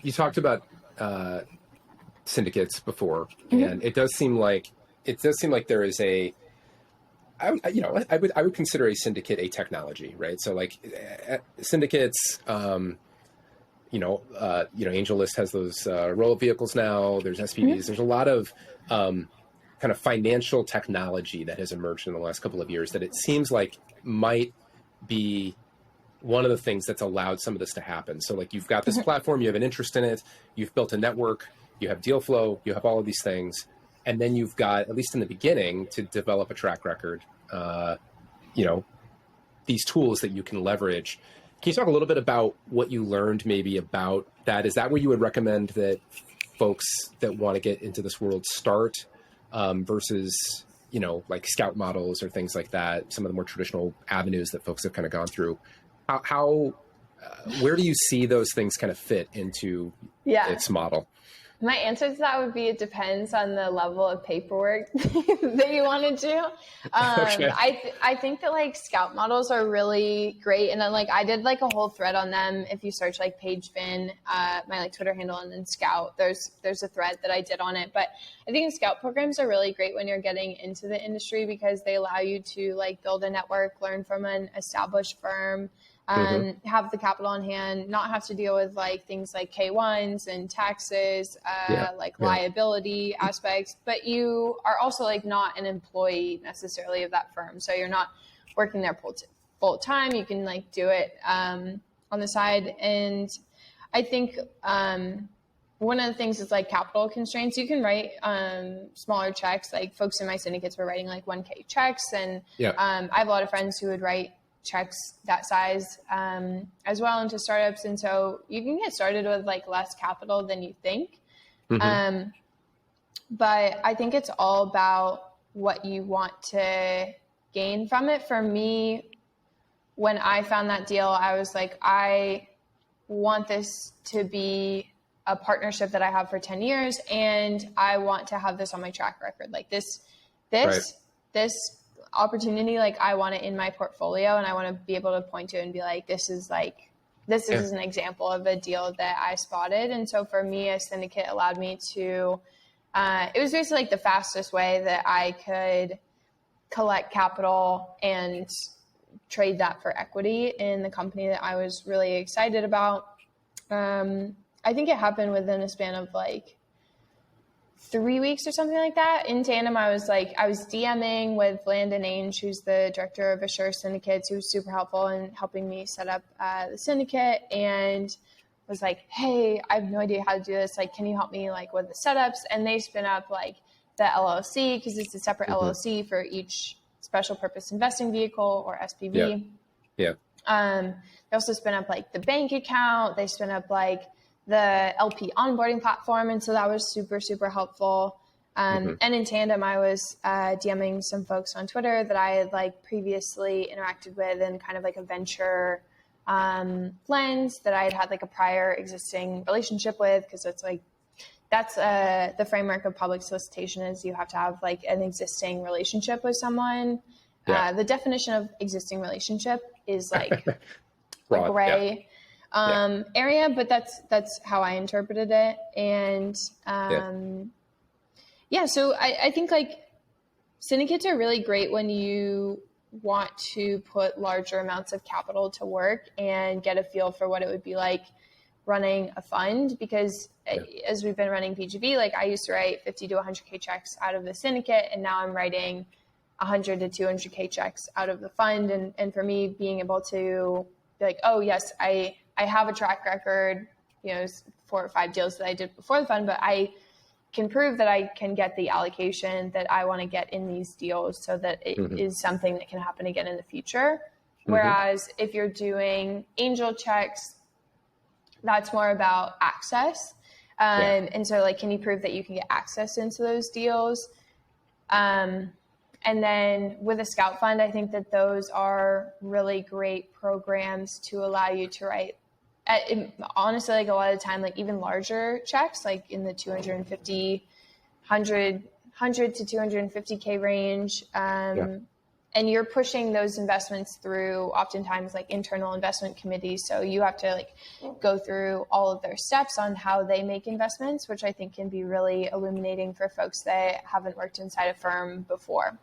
you talked about syndicates before, and it does seem like there is I would consider a syndicate a technology, right? So like syndicates, AngelList has those roll-up vehicles now. There's SPVs. There's a lot of kind of financial technology that has emerged in the last couple of years that it seems like might be one of the things that's allowed some of this to happen. So like you've got this platform, you have an interest in it, you've built a network, you have deal flow, you have all of these things. And then you've got, at least in the beginning, to develop a track record, these tools that you can leverage. Can you talk a little bit about what you learned maybe about that? Is that where you would recommend that folks that want to get into this world start versus, like scout models or things like that, some of the more traditional avenues that folks have kind of gone through? Where do you see those things kind of fit into its model? My answer to that would be it depends on the level of paperwork that you want to do. Okay. I think that like scout models are really great. And then like I did like a whole thread on them. If you search like Paige Fin, my like Twitter handle, and then scout, there's a thread that I did on it. But I think scout programs are really great when you're getting into the industry because they allow you to like build a network, learn from an established firm, have the capital on hand, not have to deal with like things like K1s and taxes, liability aspects, but you are also like not an employee necessarily of that firm. So you're not working there full time. You can like do it on the side. And I think one of the things is like capital constraints. You can write smaller checks. Like folks in my syndicates were writing like 1K checks. And I have a lot of friends who would write checks that size as well into startups. And so you can get started with like less capital than you think. But I think it's all about what you want to gain from it. For me, when I found that deal, I was like, I want this to be a partnership that I have for 10 years. And I want to have this on my track record. Like this opportunity, like I want it in my portfolio, and I want to be able to point to it and be like, this is an example of a deal that I spotted. And so for me, a syndicate allowed me to, it was basically like the fastest way that I could collect capital and trade that for equity in the company that I was really excited about. I think it happened within a span of like 3 weeks or something like that. In tandem, I was DMing with Landon Ainge, who's the director of Assure Syndicates, who was super helpful in helping me set up the syndicate, and was like, hey, I have no idea how to do this. Like, can you help me like with the setups? And they spin up like the LLC because it's a separate LLC for each special purpose investing vehicle or SPV. They also spin up like the bank account. They spin up like the LP onboarding platform. And so that was super, super helpful. And in tandem, I was DMing some folks on Twitter that I had like previously interacted with in kind of like a venture lens that I had like a prior existing relationship with. Cause it's like, that's the framework of public solicitation is you have to have like an existing relationship with someone. The definition of existing relationship is like a gray area, but that's how I interpreted it. And so I think like syndicates are really great when you want to put larger amounts of capital to work and get a feel for what it would be like running a fund, because as we've been running PGV, like I used to write 50 to 100K checks out of the syndicate, and now I'm writing 100 to 200K checks out of the fund. And for me, being able to be like, oh yes, I have a track record, 4 or 5 deals that I did before the fund, but I can prove that I can get the allocation that I want to get in these deals so that it is something that can happen again in the future. Whereas if you're doing angel checks, that's more about access. And so like, can you prove that you can get access into those deals? And then with a scout fund, I think that those are really great programs to allow you to write, honestly, like a lot of the time, like even larger checks, like in the 100 to 250K range. and you're pushing those investments through oftentimes like internal investment committees. So you have to like go through all of their steps on how they make investments, which I think can be really illuminating for folks that haven't worked inside a firm before.